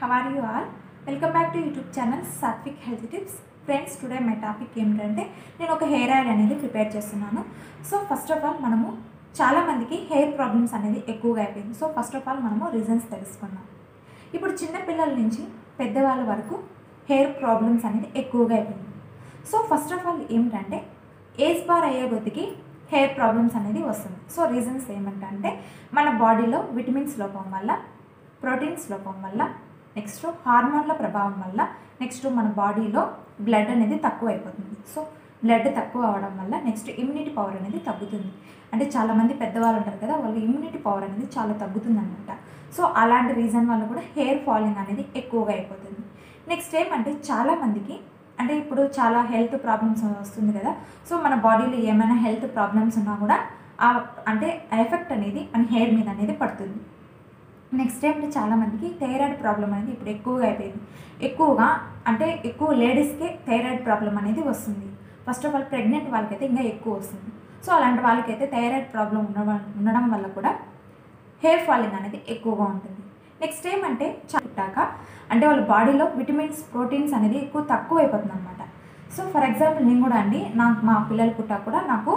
How are you all? Welcome back to YouTube channel Satvik Healthy Tips. Friends, today my topic ఏంటంటే నేను ఒక hair oil అనేది prepare చేస్తున్నాను. So first of all మనము చాలా మందికి హెయిర్ ప్రాబ్లమ్స్ అనేది ఎక్కువగా అయిపోయింది. సో ఫస్ట్ ఆఫ్ ఆల్ మనము రీజన్స్ తెలుసుకున్నాం. ఇప్పుడు చిన్న పిల్లల నుంచి పెద్దవాళ్ళ వరకు హెయిర్ ప్రాబ్లమ్స్ అనేది ఎక్కువగా అయిపోయింది. సో ఫస్ట్ ఆఫ్ ఆల్ ఏమిటంటే ఏజ్ బార్ అయ్యే కొద్దికి హెయిర్ ప్రాబ్లమ్స్ అనేది వస్తుంది. సో రీజన్స్ ఏమిటంటే మన బాడీలో విటమిన్స్ లోపం వల్ల, ప్రోటీన్స్ లోపం వల్ల, నెక్స్ట్ హార్మోన్ల ప్రభావం వల్ల, నెక్స్ట్ మన బాడీలో బ్లడ్ అనేది తక్కువ అయిపోతుంది. సో బ్లడ్ తక్కువ అవడం వల్ల నెక్స్ట్ ఇమ్యూనిటీ పవర్ అనేది తగ్గుతుంది. అంటే చాలామంది పెద్దవాళ్ళు ఉంటారు కదా, వాళ్ళ ఇమ్యూనిటీ పవర్ అనేది చాలా తగ్గుతుంది అనమాట. సో అలాంటి రీజన్ వల్ల కూడా హెయిర్ ఫాలింగ్ అనేది ఎక్కువగా అయిపోతుంది. నెక్స్ట్ ఏమంటే చాలామందికి అంటే ఇప్పుడు చాలా హెల్త్ ప్రాబ్లమ్స్ వస్తుంది కదా. సో మన బాడీలో ఏమైనా హెల్త్ ప్రాబ్లమ్స్ ఉన్నా కూడా అంటే ఎఫెక్ట్ అనేది మన హెయిర్ మీద అనేది పడుతుంది. నెక్స్ట్ ఏమంటే చాలామందికి థైరాయిడ్ ప్రాబ్లం అనేది ఇప్పుడు ఎక్కువగా అయిపోయింది. ఎక్కువ లేడీస్కే థైరాయిడ్ ప్రాబ్లం అనేది వస్తుంది. ఫస్ట్ ఆఫ్ ఆల్ ప్రెగ్నెంట్ వాళ్ళకైతే ఇంకా ఎక్కువ వస్తుంది. సో అలాంటి వాళ్ళకైతే థైరాయిడ్ ప్రాబ్లం ఉండడం వల్ల కూడా హెయిర్ ఫాలింగ్ అనేది ఎక్కువగా ఉంటుంది. నెక్స్ట్ ఏమంటే పుట్టాక అంటే వాళ్ళ బాడీలో విటమిన్స్, ప్రోటీన్స్ అనేది తక్కువ అయిపోతుంది అనమాట. సో ఫర్ ఎగ్జాంపుల్ నేను కూడా మా పిల్లలు పుట్టాక కూడా నాకు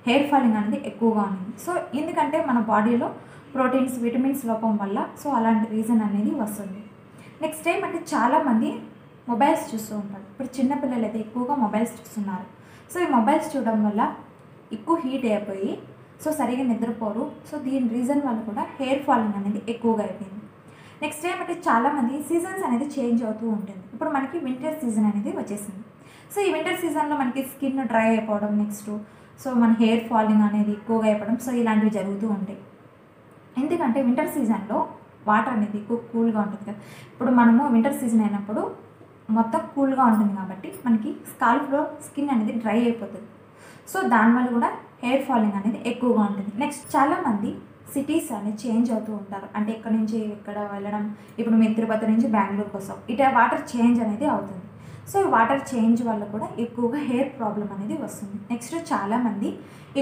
హెయిర్ ఫాలింగ్ అనేది ఎక్కువగా ఉంది. సో ఎందుకంటే మన బాడీలో ప్రోటీన్స్, విటమిన్స్ లోపం వల్ల సో అలాంటి రీజన్ అనేది వస్తుంది. నెక్స్ట్ ఏమంటే చాలామంది మొబైల్స్ చూస్తూ ఉంటారు. ఇప్పుడు చిన్నపిల్లలు అయితే ఎక్కువగా మొబైల్స్ చూస్తున్నారు. సో ఈ మొబైల్స్ చూడడం వల్ల ఎక్కువ హీట్ అయిపోయి సో సరిగా నిద్రపోరు. సో దీని రీజన్ వల్ల కూడా హెయిర్ ఫాలింగ్ అనేది ఎక్కువగా అయిపోయింది. నెక్స్ట్ ఏమంటే చాలామంది సీజన్స్ అనేది చేంజ్ అవుతూ ఉంటుంది. ఇప్పుడు మనకి వింటర్ సీజన్ అనేది వచ్చేసింది. సో ఈ వింటర్ సీజన్లో మనకి స్కిన్ డ్రై అయిపోవడం, నెక్స్ట్ సో మన హెయిర్ ఫాలింగ్ అనేది ఎక్కువగా అయిపోవడం, సో ఇలాంటివి జరుగుతూ ఉంటాయి. ఎందుకంటే వింటర్ సీజన్లో వాటర్ అనేది ఎక్కువ కూల్గా ఉంటుంది కదా. ఇప్పుడు మనము వింటర్ సీజన్ అయినప్పుడు మొత్తం కూల్గా ఉంటుంది కాబట్టి మనకి స్కాల్ప్లో స్కిన్ అనేది డ్రై అయిపోతుంది. సో దానివల్ల కూడా హెయిర్ ఫాలింగ్ అనేది ఎక్కువగా ఉంటుంది. నెక్స్ట్ చాలామంది సిటీస్ అనేది చేంజ్ అవుతూ ఉంటారు. అంటే ఎక్కడి నుంచి ఇక్కడ వెళ్ళడం, ఇప్పుడు మేము తిరుపతి నుంచి బెంగళూరుకి వస్తాం, ఇట్లా వాటర్ చేంజ్ అనేది అవుతుంది. సో ఈ వాటర్ చేంజ్ వల్ల కూడా ఎక్కువగా హెయిర్ ప్రాబ్లం అనేది వస్తుంది. నెక్స్ట్ చాలామంది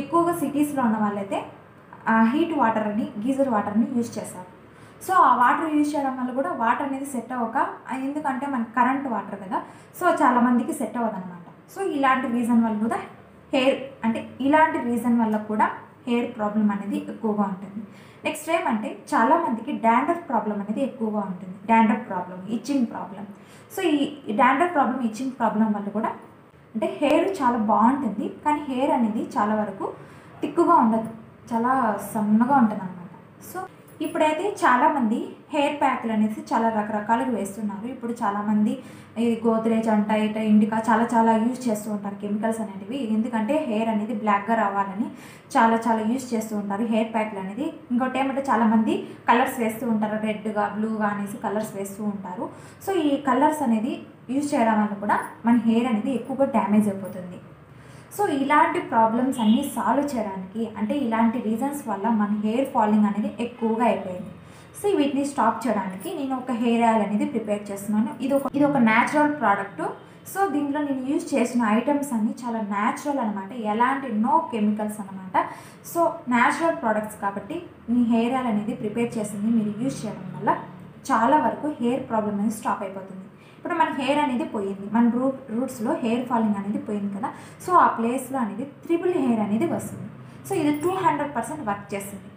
ఎక్కువగా సిటీస్లో ఉన్న వాళ్ళైతే హీట్ వాటర్ని, గీజర్ వాటర్ని యూజ్ చేస్తారు. సో ఆ వాటర్ యూజ్ చేయడం వల్ల కూడా వాటర్ అనేది సెట్ అవ్వక, ఎందుకంటే మనకి కరెంట్ వాటర్ కదా, సో చాలామందికి సెట్ అవ్వదన్నమాట. సో ఇలాంటి రీజన్ వల్ల కూడా హెయిర్ ప్రాబ్లం అనేది ఎక్కువగా ఉంటుంది. నెక్స్ట్ ఏమంటే చాలామందికి డాండ్రఫ్ ప్రాబ్లం అనేది ఎక్కువగా ఉంటుంది. Dandruff problem, itching problem. So ఈ డాండ్రఫ్ ప్రాబ్లం, ఇచ్చింగ్ ప్రాబ్లం వల్ల కూడా అంటే హెయిర్ చాలా బాగుంటుంది, కానీ హెయిర్ అనేది చాలా వరకు తిక్కుగా ఉండదు, చాలా సన్నగా ఉంటుంది అనమాట. సో ఇప్పుడైతే చాలామంది హెయిర్ ప్యాక్లు అనేసి చాలా రకరకాలుగా వేస్తున్నారు. ఇప్పుడు చాలామంది ఈ గోద్రేజ్ అంట, ఇట ఇండికా చాలా యూజ్ చేస్తూ ఉంటారు కెమికల్స్ అనేటివి. ఎందుకంటే హెయిర్ అనేది బ్లాక్గా రావాలని చాలా యూజ్ చేస్తూ ఉంటారు హెయిర్ ప్యాక్లు అనేది. ఇంకోటి ఏమంటే చాలామంది కలర్స్ వేస్తూ ఉంటారు, రెడ్గా, బ్లూగా అనేసి కలర్స్ వేస్తూ ఉంటారు. సో ఈ కలర్స్ అనేది యూజ్ చేయడం వల్ల కూడా మన హెయిర్ అనేది ఎక్కువగా డ్యామేజ్ అయిపోతుంది. సో ఇలాంటి ప్రాబ్లమ్స్ అన్నీ సాల్వ్ చేయడానికి, అంటే ఇలాంటి రీజన్స్ వల్ల మన హెయిర్ ఫాలింగ్ అనేది ఎక్కువగా అయిపోయింది. సో వీటిని స్టాప్ చేయడానికి నేను ఒక హెయిర్ ఆయిల్ అనేది ప్రిపేర్ చేస్తున్నాను. ఇది ఒక న్యాచురల్ ప్రోడక్ట్. సో దీంట్లో నేను యూజ్ చేసిన ఐటమ్స్ అన్నీ చాలా న్యాచురల్ అనమాట, ఎలాంటి నో కెమికల్స్ అనమాట. సో న్యాచురల్ ప్రోడక్ట్స్ కాబట్టి ఈ హెయిర్ ఆయిల్ అనేది ప్రిపేర్ చేసింది మీరు యూజ్ చేయడం వల్ల చాలా వరకు హెయిర్ ప్రాబ్లమ్ అనేది స్టాప్ అయిపోతుంది. ఇప్పుడు మన హెయిర్ అనేది పోయింది, మన రూట్స్లో హెయిర్ ఫాలింగ్ అనేది పోయింది కదా. సో ఆ ప్లేస్లో అనేది ట్రిపుల్ హెయిర్ అనేది వస్తుంది. సో ఇది 200% వర్క్ చేస్తుంది.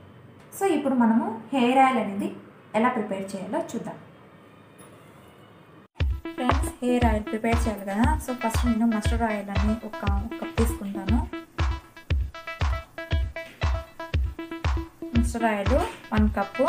సో ఇప్పుడు మనము హెయిర్ ఆయిల్ అనేది ఎలా ప్రిపేర్ చేయాలో చూద్దాం. ఫ్రెండ్స్, హెయిర్ ఆయిల్ ప్రిపేర్ చేయాలి కదా. సో ఫస్ట్ నేను మస్టర్డ్ ఆయిల్ అని ఒక కప్ తీసుకుంటాను. Mustard oil 1 cup.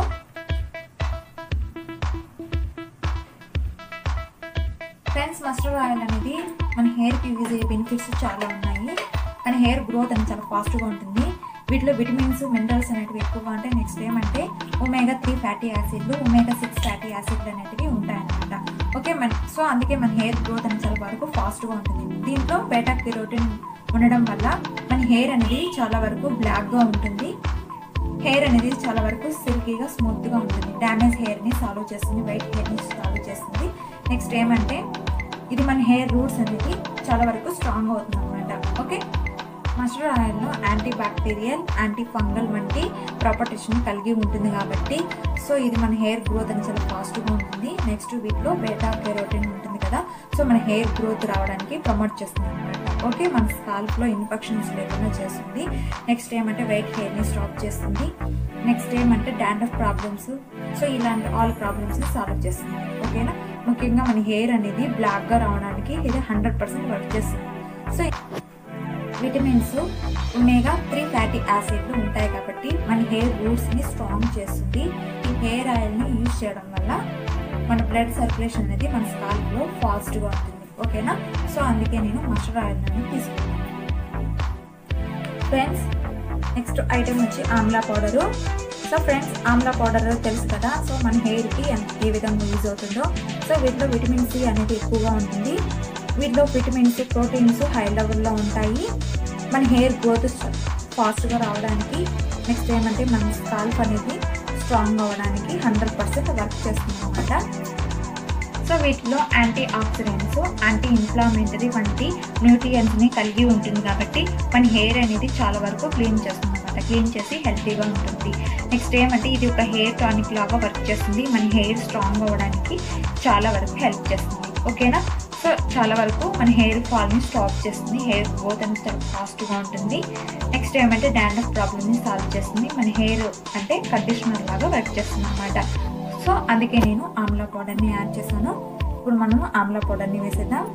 Friends, mustard oil అనేది మన హెయిర్కి యూజ్ అయ్యే బెనిఫిట్స్ చాలా ఉన్నాయి, కానీ హెయిర్ గ్రోత్ అనేది చాలా ఫాస్ట్గా ఉంటుంది. వీటిలో విటమిన్స్, మినరల్స్ అనేటివి ఎక్కువగా ఉంటాయి. నెక్స్ట్ ఏమంటే omega-3 ఫ్యాటీ యాసిడ్లు, omega-6 ఫ్యాటీ యాసిడ్లు అనేటివి ఉంటాయన్నమాట. ఓకే, సో అందుకే మన హెయిర్ గ్రోత్ అనేది చాలా వరకు ఫాస్ట్గా ఉంటుంది. దీంట్లో బీటా కెరోటిన్ ఉండడం వల్ల మన హెయిర్ అనేది చాలా వరకు బ్లాక్గా ఉంటుంది. హెయిర్ అనేది చాలా వరకు సిల్కీగా, స్మూత్గా ఉంటుంది. డ్యామేజ్ హెయిర్ని సాల్వ్ చేస్తుంది, వైట్ హెయిర్ని సాల్వ్ చేస్తుంది. నెక్స్ట్ ఏమంటే ఇది మన హెయిర్ రూట్స్ అనేది చాలా వరకు స్ట్రాంగ్ అవుతుంది అనమాట. ఓకే, మస్టర్డ్ ఆయిల్లో యాంటీ బ్యాక్టీరియల్, యాంటీ ఫంగల్ వంటి ప్రాపర్టీస్ని కలిగి ఉంటుంది కాబట్టి సో ఇది మన హెయిర్ గ్రోత్ అని చాలా ఫాస్ట్గా ఉంటుంది. నెక్స్ట్ వీటిలో బీటా కెరోటిన్ ఉంటుంది కదా, సో మన హెయిర్ గ్రోత్ రావడానికి ప్రమోట్ చేస్తుంది అనమాట. ఓకే, మన స్కాల్ప్లో ఇన్ఫెక్షన్స్ లేకుండా చేస్తుంది. నెక్స్ట్ ఏమంటే వైట్ హెయిర్ని స్టాప్ చేస్తుంది. నెక్స్ట్ ఏమంటే డాండ్రఫ్ ప్రాబ్లమ్స్, సో ఇలాంటి ఆల్ ప్రాబ్లమ్స్ని సాల్వ్ చేస్తుంది. ఓకేనా, ముఖ్యంగా మన హెయిర్ అనేది బ్లాక్గా రావడానికి ఇది 100% వర్క్ చేస్తుంది. సో విటమిన్స్, ఒమేగా 3 ఫ్యాటీ యాసిడ్లు ఉంటాయి కాబట్టి మన హెయిర్ రూట్స్ని స్ట్రాంగ్ చేస్తుంది. ఈ హెయిర్ ఆయిల్ని యూజ్ చేయడం వల్ల మన బ్లడ్ సర్క్యులేషన్ అనేది మన స్కాల్ప్లో ఫాస్ట్గా ఉంటుంది. ఓకేనా, సో అందుకే నేను మస్టర్డ్ ఆయిల్ అనేది తీసుకున్నాను. ఫ్రెండ్స్, నెక్స్ట్ ఐటమ్ వచ్చి Amla powder. So friends, Amla powder తెలుసు కదా, సో మన హెయిర్కి ఏ విధంగా యూజ్ అవుతుందో. సో వీటిలో విటమిన్ సి అనేది ఎక్కువగా ఉంటుంది. వీటిలో విటమిన్స్, ప్రోటీన్స్ హై లెవెల్లో ఉంటాయి. మన హెయిర్ గ్రోత్ ఫాస్ట్గా రావడానికి, నెక్స్ట్ ఏమంటే మన స్కాల్ప్ అనేది స్ట్రాంగ్ అవ్వడానికి 100% వర్క్ చేస్తుంది అనమాట. సో వీటిలో యాంటీ ఆక్సిడెంట్స్, యాంటీ ఇన్ఫ్లామేటరీ వంటి న్యూట్రియంట్స్ని కలిగి ఉంటుంది కాబట్టి మన హెయిర్ అనేది చాలా వరకు క్లీన్ చేస్తుంది అనమాట. క్లీన్ చేసి హెల్తీగా ఉంటుంది. నెక్స్ట్ ఏమంటే ఇది ఒక హెయిర్ టానిక్ లాగా వర్క్ చేస్తుంది. మన హెయిర్ స్ట్రాంగ్ అవ్వడానికి చాలా వరకు హెల్ప్ చేస్తుంది. ఓకేనా, సో చాలా వరకు మన హెయిర్ ఫాల్ని స్టాప్ చేస్తుంది. హెయిర్ గ్రోత్ అనేది చాలా ఫాస్ట్గా ఉంటుంది. నెక్స్ట్ ఏమంటే డాండ్రఫ్ ప్రాబ్లమ్ని సాల్వ్ చేస్తుంది. మన హెయిర్ అంటే కండిషనర్ లాగా వర్క్ చేస్తుంది అనమాట. సో అందుకే నేను ఆమ్లా పౌడర్ని యాడ్ చేశాను. ఇప్పుడు మనము ఆమ్లా పౌడర్ని వేసేద్దాం.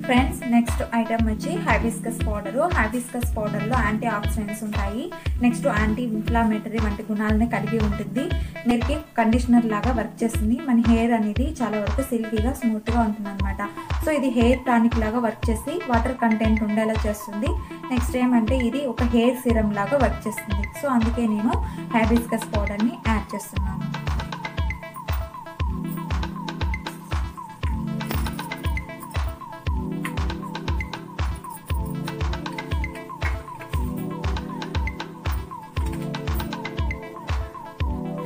ఫ్రెండ్స్, నెక్స్ట్ ఐటమ్ వచ్చి హైబిస్కస్ పౌడరు. హైబిస్కస్ పౌడర్లో యాంటీ ఆక్సిడెంట్స్ ఉంటాయి. నెక్స్ట్ యాంటీ ఇన్ఫ్లామేటరీ వంటి గుణాలను కలిగి ఉంటుంది. హెయిర్కి కండిషనర్ లాగా వర్క్ చేస్తుంది. మన హెయిర్ అనేది చాలా వరకు సిల్కీగా, స్మూత్గా ఉంటుంది అనమాట. సో ఇది హెయిర్ టానిక్ లాగా వర్క్ చేసి వాటర్ కంటెంట్ ఉండేలా చేస్తుంది. నెక్స్ట్ ఏమంటే ఇది ఒక హెయిర్ సిరం లాగా వర్క్ చేస్తుంది. సో అందుకే నేను హైబిస్కస్ పౌడర్ని యాడ్ చేస్తున్నాను.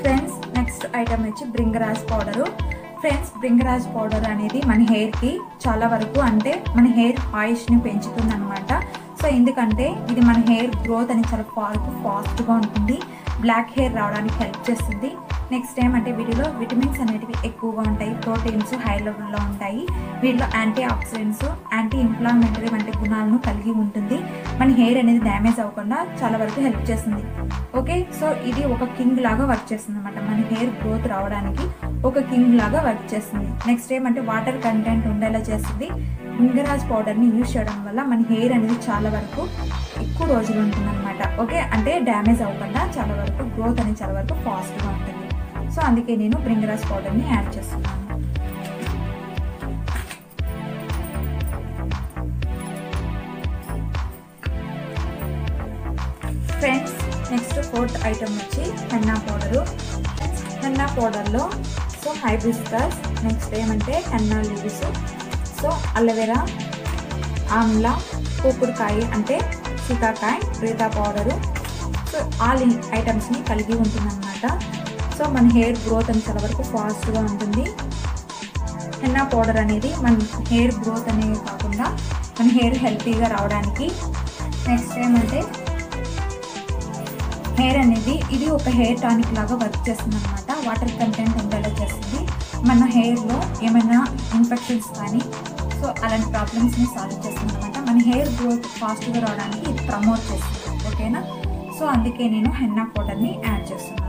ఫ్రెండ్స్, నెక్స్ట్ ఐటమ్ వచ్చి bhringraj powder. Friends, bhringraj powder అనేది మన హెయిర్కి చాలా వరకు అంటే మన హెయిర్ ఆయుష్ని పెంచుతుంది అనమాట. సో ఎందుకంటే ఇది మన హెయిర్ గ్రోత్ అని చాలా ఫాస్ట్గా ఉంటుంది. బ్లాక్ హెయిర్ రావడానికి హెల్ప్ చేస్తుంది. నెక్స్ట్ ఏమంటే వీటిలో విటమిన్స్ అనేటివి ఎక్కువగా ఉంటాయి. ప్రోటీన్స్ హై లెవెల్లో ఉంటాయి. వీటిలో యాంటీ ఆక్సిడెంట్స్, యాంటీ ఇన్ఫ్లామేటరీ వంటి గుణాలను కలిగి ఉంటుంది. మన హెయిర్ అనేది డ్యామేజ్ అవ్వకుండా చాలా వరకు హెల్ప్ చేస్తుంది. ఓకే, సో ఇది ఒక కింగ్ లాగా వర్క్ చేస్తుంది అనమాట. మన హెయిర్ గ్రోత్ రావడానికి ఒక కింగ్ లాగా వర్క్ చేస్తుంది. నెక్స్ట్ ఏమంటే వాటర్ కంటెంట్ ఉండేలా చేస్తుంది. బ్రింగరాజ్ పౌడర్ని యూజ్ చేయడం వల్ల మన హెయిర్ అనేది చాలా వరకు ఎక్కువ రోజులు ఉంటుంది అనమాట. ఓకే, అంటే డ్యామేజ్ అవ్వకుండా చాలా వరకు గ్రోత్ అనేది చాలా వరకు ఫాస్ట్గా ఉంటుంది. సో అందుకే నేను బ్రింగరాజ్ పౌడర్ని యాడ్ చేస్తున్నాను. ఫ్రెండ్స్, నెక్స్ట్ ఫోర్త్ ఐటమ్ వచ్చి హెన్నా పౌడరు. హెన్నా పౌడర్లో సో హైబిస్కస్, నెక్స్ట్ ఏమంటే henna leaves, so aloe vera, amla, కూకుడుకాయ అంటే shikakai, reetha powder, so all ఐటమ్స్ని కలిగి ఉంటుందన్నమాట. సో మన హెయిర్ గ్రోత్ అని చాలా వరకు ఫాస్ట్గా ఉంటుంది. హెన్నా పౌడర్ అనేది మన హెయిర్ గ్రోత్ అనేది కాకుండా మన హెయిర్ హెల్తీగా రావడానికి, నెక్స్ట్ ఏమంటే హెయిర్ అనేది ఇది ఒక హెయిర్ టానిక్ లాగా వర్క్ చేస్తుంది అనమాట. వాటర్ కంటెంట్ ఉండేలా చేస్తుంది. మన హెయిర్లో ఏమైనా ఇన్ఫెక్షన్స్ కానీ సో అలాంటి ప్రాబ్లమ్స్ని సాల్వ్ చేస్తుంది అనమాట. మన హెయిర్ గ్రోత్ ఫాస్ట్గా రావడానికి ఇది ప్రమోట్ చేస్తుంది. ఓకేనా, సో అందుకే నేను హెన్నా పౌడర్ని యాడ్ చేస్తున్నాను.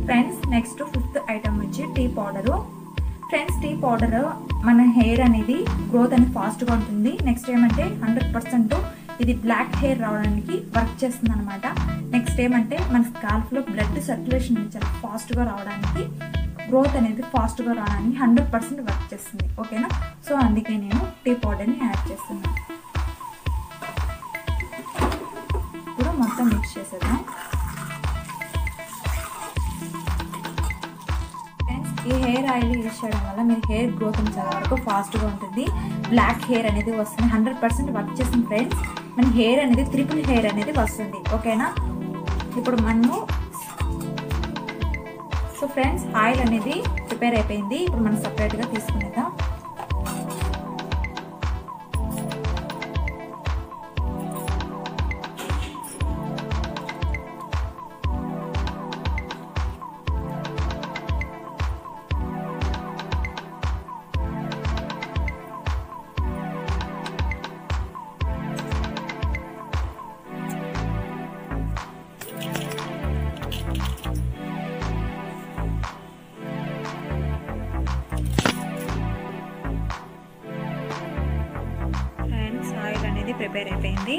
ఫ్రెండ్స్, నెక్స్ట్ ఫిఫ్త్ ఐటమ్ వచ్చి tea powder. Friends, tea powder మన హెయిర్ అనేది గ్రోత్ అనేది ఫాస్ట్గా ఉంటుంది. నెక్స్ట్ ఏమంటే 100% ఇది బ్లాక్ హెయిర్ రావడానికి వర్క్ చేస్తుంది అనమాట. నెక్స్ట్ ఏమంటే మన స్కాల్ప్లో బ్లడ్ సర్క్యులేషన్ చాలా ఫాస్ట్గా రావడానికి, గ్రోత్ అనేది ఫాస్ట్గా రావడానికి 100% వర్క్ చేస్తుంది. ఓకేనా, సో అందుకే నేను టీ పౌడర్ని యాడ్ చేస్తున్నాను. ఇప్పుడు మొత్తం మిక్స్ చేసేద్దాం. ఈ ఈ హెయిర్ ఆయిల్ యూజ్ చేయడం వల్ల మీరు హెయిర్ గ్రోత్ చాలా వరకు ఫాస్ట్గా ఉంటుంది. బ్లాక్ హెయిర్ అనేది వస్తుంది. 100% వర్క్ చేసిన ఫ్రెండ్స్ మన హెయిర్ అనేది ట్రిపుల్ హెయిర్ అనేది వస్తుంది. ఓకేనా? ఇప్పుడు మనము సో ఫ్రెండ్స్ ఆయిల్ అనేది ప్రిపేర్ అయిపోయింది. ఇప్పుడు మనం సపరేట్గా తీసుకునేద్దాం. ఆయిల్ అనేది ప్రిపేర్ అయిపోయింది.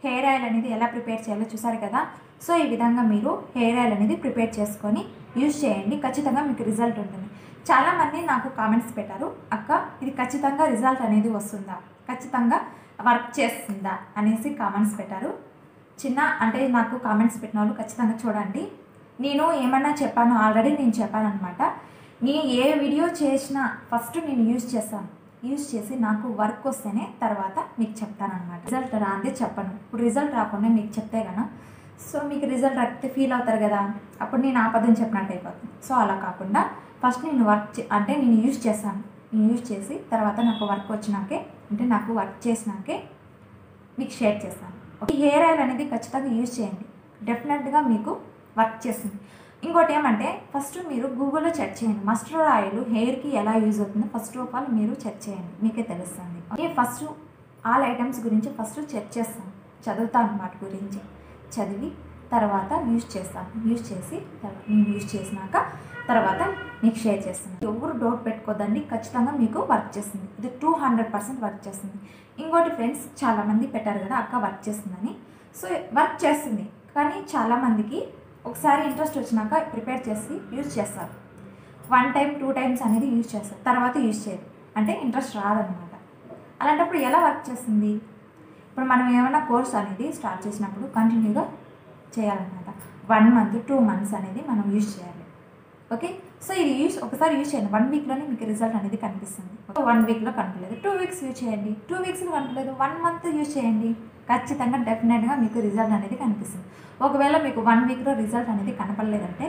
హెయిర్ ఆయిల్ అనేది ఎలా ప్రిపేర్ చేయాలో చూసారు కదా. సో ఈ విధంగా మీరు హెయిర్ ఆయిల్ అనేది ప్రిపేర్ చేసుకొని యూజ్ చేయండి. ఖచ్చితంగా మీకు రిజల్ట్ ఉంటుంది. చాలామంది నాకు కామెంట్స్ పెట్టారు, అక్క ఇది ఖచ్చితంగా రిజల్ట్ అనేది వస్తుందా, ఖచ్చితంగా వర్క్ చేస్తుందా అనేసి కామెంట్స్ పెట్టారు. అంటే నాకు కామెంట్స్ పెట్టిన వాళ్ళు ఖచ్చితంగా చూడండి. నేను ఏమన్నా చెప్పాను ఆల్రెడీ నేను చెప్పాను అనమాట. నేను ఏ వీడియో చేసినా ఫస్ట్ నేను యూజ్ చేసి నాకు వర్క్ వస్తేనే తర్వాత మీకు చెప్తానమాట. రిజల్ట్ రాందే చెప్పను. ఇప్పుడు రిజల్ట్ రాకుండా మీకు చెప్తే కన్నా సో మీకు రిజల్ట్ రాకపోతే ఫీల్ అవుతారు కదా, అప్పుడు నేను ఆపదని చెప్పినట్టు అయిపోతుంది. సో అలా కాకుండా ఫస్ట్ నేను నేను యూజ్ చేస్తాను. నేను యూజ్ చేసి తర్వాత నాకు వర్క్ వచ్చినాకే నాకు వర్క్ చేసినాకే మీకు షేర్ చేస్తాను. ఈ హెయిర్ ఆయిల్ అనేది ఖచ్చితంగా యూజ్ చేయండి. డెఫినెట్గా మీకు వర్క్ చేస్తుంది. ఇంకోటి ఏమంటే ఫస్ట్ మీరు గూగుల్లో సెర్చ్ చేయండి. మస్టర్డ్ ఆయిల్ హెయిర్కి ఎలా యూజ్ అవుతుందో ఫస్ట్ ఆఫ్ ఆల్ మీరు సెర్చ్ చేయండి, మీకే తెలుస్తుంది. ఓకే, ఫస్ట్ ఆల్ ఐటమ్స్ గురించి ఫస్ట్ సెర్చ్ చేస్తాను, చదువుతాను, వాటి గురించి చదివి తర్వాత యూజ్ చేస్తాను. యూజ్ చేసి నేను యూజ్ చేసినాక తర్వాత మీకు షేర్ చేస్తాను. ఎవరు డౌట్ పెట్టుకోదండి, ఖచ్చితంగా మీకు వర్క్ చేస్తుంది. ఇది 200% వర్క్ చేస్తుంది. ఇంకోటి ఫ్రెండ్స్ చాలామంది పెట్టారు కదా అక్క వర్క్ చేస్తుందని. సో వర్క్ చేస్తుంది, కానీ చాలామందికి ఒకసారి ఇంట్రెస్ట్ వచ్చినాక ప్రిపేర్ చేసి యూజ్ చేస్తారు. 1 టైం 2 టైమ్స్ అనేది యూజ్ చేస్తారు, తర్వాత యూజ్ చేయరు, అంటే ఇంట్రెస్ట్ రాదనమాట. అలాంటప్పుడు ఎలా వర్క్ చేస్తుంది? ఇప్పుడు మనం ఏమైనా కోర్స్ అనేది స్టార్ట్ చేసినప్పుడు కంటిన్యూగా చేయాలన్నమాట. 1 మంత్ 2 మంత్స్ అనేది మనం యూజ్ చేయాలి. ఓకే, సో ఇది ఒకసారి యూజ్ చేయండి. 1 వీక్లోనే మీకు రిజల్ట్ అనేది కనిపిస్తుంది. 1 వీక్లో కనిపించలేదు, 2 వీక్స్ యూజ్ చేయండి. 2 వీక్స్లో కనిపించలేదు, 1 మంత్ యూజ్ చేయండి. ఖచ్చితంగా డెఫినెట్గా మీకు రిజల్ట్ అనేది కనిపిస్తుంది. ఒకవేళ మీకు 1 వీక్లో రిజల్ట్ అనేది కనపడలేదంటే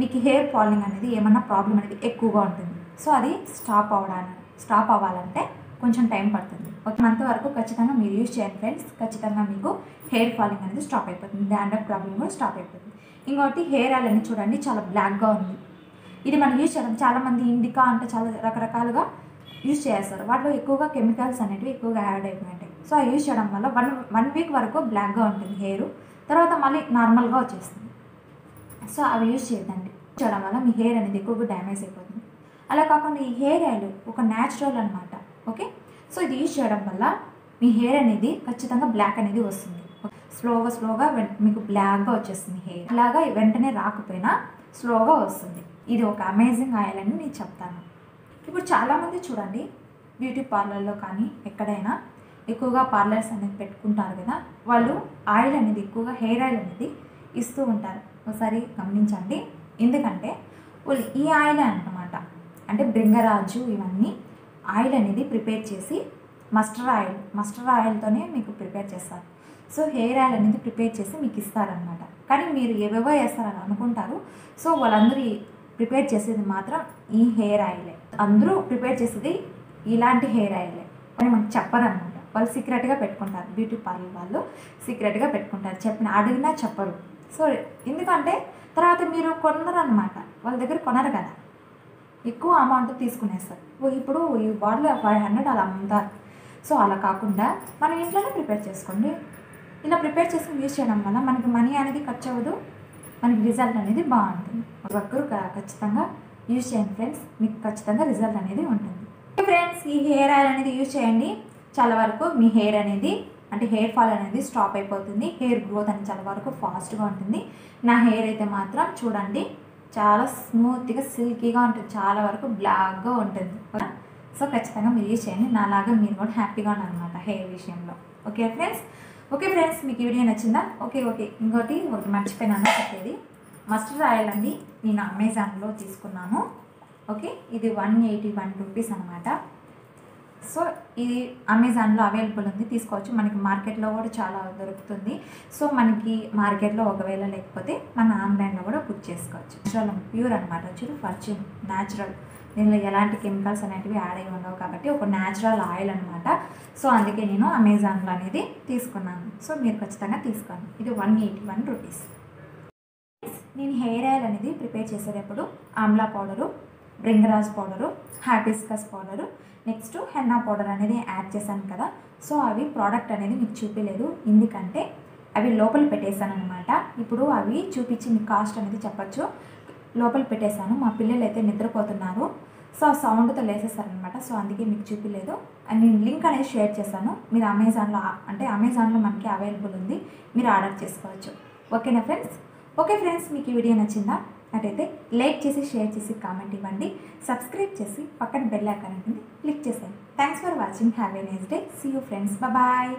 మీకు హెయిర్ ఫాలింగ్ అనేది ఏమన్నా ప్రాబ్లం అనేది ఎక్కువగా ఉంటుంది. సో అది స్టాప్ అవ్వాలంటే కొంచెం టైం పడుతుంది. ఒక మంత్ వరకు ఖచ్చితంగా మీరు యూజ్ చేయండి ఫ్రెండ్స్. ఖచ్చితంగా మీకు హెయిర్ ఫాలింగ్ అనేది స్టాప్ అయిపోతుంది, డాండ్రఫ్ ప్రాబ్లం కూడా స్టాప్ అయిపోతుంది. ఇంకోటి హెయిర్ ఆయిల్ అనేది చూడండి చాలా బ్లాక్గా ఉంది. ఇది మనం యూజ్ చేయడం చాలామంది ఇండికా అంటే చాలా రకరకాలుగా యూజ్ చేస్తారు. వాటిలో ఎక్కువగా కెమికల్స్ అనేవి ఎక్కువగా యాడ్ అయిపోయి. సో అవి యూజ్ చేయడం వల్ల వన్ వీక్ వరకు బ్లాక్గా ఉంటుంది హెయిర్, తర్వాత మళ్ళీ నార్మల్గా వచ్చేస్తుంది. సో అవి యూజ్ చేయొద్దండి. చేయడం వల్ల మీ హెయిర్ అనేది ఎక్కువగా డ్యామేజ్ అయిపోతుంది. అలా కాకుండా ఈ హెయిర్ ఆయిల్ ఒక న్యాచురల్ అనమాట. ఓకే, సో ఇది యూజ్ చేయడం వల్ల మీ హెయిర్ అనేది ఖచ్చితంగా బ్లాక్ అనేది వస్తుంది. స్లోగా మీకు బ్లాక్గా వచ్చేస్తుంది హెయిర్. ఇలాగా వెంటనే రాకపోయినా స్లోగా వస్తుంది. ఇది ఒక అమేజింగ్ ఆయిల్ అని నేను చెప్తాను. ఇప్పుడు చాలామంది చూడండి బ్యూటీ పార్లర్లో కానీ ఎక్కడైనా ఎక్కువగా పార్లర్స్ అనేది పెట్టుకుంటారు కదా, వాళ్ళు ఆయిల్ అనేది ఎక్కువగా హెయిర్ ఆయిల్ అనేది ఇస్తూ ఉంటారు. ఒకసారి గమనించండి. ఎందుకంటే వాళ్ళు ఈ ఆయిల్ అన్నమాట, అంటే భృంగరాజు ఇవన్నీ ఆయిల్ అనేది ప్రిపేర్ చేసి మస్టర్డ్ ఆయిల్తోనే మీకు ప్రిపేర్ చేస్తారు. సో హెయిర్ ఆయిల్ అనేది ప్రిపేర్ చేసి మీకు ఇస్తారనమాట. కానీ మీరు ఏవేవో వేస్తారని అనుకుంటారు. సో వాళ్ళందరూ ప్రిపేర్ చేసేది మాత్రం ఈ హెయిర్ ఆయిలే. అందరూ ప్రిపేర్ చేసేది ఇలాంటి హెయిర్ ఆయిలే అని మనకు చెప్పరనమాట. వాళ్ళు సీక్రెట్గా పెట్టుకుంటారు. బ్యూటీ పార్లర్ వాళ్ళు సీక్రెట్గా పెట్టుకుంటారు, అడిగినా చెప్పరు. సో ఎందుకంటే తర్వాత మీరు కొనరనమాట, వాళ్ళ దగ్గర కొనరు కదా, ఎక్కువ అమౌంట్ తీసుకునేస్తారు. ఇప్పుడు ఈ బాటిల్ 500 అలా అమ్ముతారు. సో అలా కాకుండా మనం ఇంట్లోనే ప్రిపేర్ చేసుకోండి. ఇలా ప్రిపేర్ చేసి యూజ్ చేయడం వల్ల మనకి మనీ అనేది ఖర్చు అవ్వదు, మనకి రిజల్ట్ అనేది బాగుంటుంది. ఒక్కరు ఖచ్చితంగా యూజ్ చేయండి ఫ్రెండ్స్, మీకు ఖచ్చితంగా రిజల్ట్ అనేది ఉంటుంది. ఫ్రెండ్స్, ఈ హెయిర్ ఆయిల్ అనేది యూజ్ చేయండి. చాలా వరకు మీ హెయిర్ అనేది అంటే హెయిర్ ఫాల్ అనేది స్టాప్ అయిపోతుంది. హెయిర్ గ్రోత్ అనేది చాలా వరకు ఫాస్ట్గా ఉంటుంది. నా హెయిర్ అయితే మాత్రం చూడండి చాలా స్మూత్గా సిల్కీగా ఉంటుంది, చాలా వరకు బ్లాక్గా ఉంటుంది. సో ఖచ్చితంగా మీరు యూజ్ చేయండి. నాలాగా మీరు కూడా హ్యాపీగా ఉన్నారనమాట హెయిర్ విషయంలో. ఓకే ఫ్రెండ్స్, మీకు ఈ వీడియో నచ్చిందా? ఓకే ఇంకోటి మర్చిపోయినాను చెప్పేది. మస్టర్డ్ ఆయిల్ అండి నేను అమెజాన్లో తీసుకున్నాను. ఓకే, ఇది 181 రూపీస్ అనమాట. సో ఇది అమెజాన్లో అవైలబుల్ ఉంది, తీసుకోవచ్చు. మనకి మార్కెట్లో కూడా చాలా దొరుకుతుంది. సో మనకి మార్కెట్లో ఒకవేళ లేకపోతే మన ఆన్లైన్లో కూడా బుక్ చేసుకోవచ్చు. న్యాచురల్ ప్యూర్ అనమాట, ఫార్చ్యూన్ న్యాచురల్. దీనిలో ఎలాంటి కెమికల్స్ అనేటివి యాడ్ అయ్యి ఉండవు కాబట్టి ఒక న్యాచురల్ ఆయిల్ అనమాట. సో అందుకే నేను అమెజాన్లో అనేది తీసుకున్నాను. సో మీరు ఖచ్చితంగా తీసుకోండి. ఇది 181 రూపీస్. నేను హెయిర్ ఆయిల్ అనేది ప్రిపేర్ చేసేటప్పుడు amla powder, bhringraj powder, hibiscus powder, next henna powder అనేది యాడ్ చేశాను కదా. సో అవి ప్రోడక్ట్ అనేది మీకు చూపించలేదు, ఎందుకంటే అవి లోపల పెట్టేశాను అనమాట. ఇప్పుడు అవి చూపించి మీకు కాస్ట్ అనేది చెప్పచ్చు. లోపల పెట్టేశాను. మా పిల్లలు అయితే నిద్రపోతున్నారు. సో సౌండ్తో లేసేస్తారనమాట. సో అందుకే మీకు చూపించలేదు. అండ్ నేను లింక్ అనేది షేర్ చేశాను. మీరు అమెజాన్లో మనకి అవైలబుల్ ఉంది, మీరు ఆర్డర్ చేసుకోవచ్చు. ఓకేనా ఫ్రెండ్స్? ఓకే ఫ్రెండ్స్, మీకు ఈ వీడియో నచ్చిందా? అటైతే లైక్ చేసి, షేర్ చేసి, కామెంట్ ఇవ్వండి. సబ్స్క్రైబ్ చేసి పక్కన బెల్ ఐకాన్ ఉంటుంది, క్లిక్ చేసేయండి. Thanks for watching. Have a nice day. See you friends. Bye.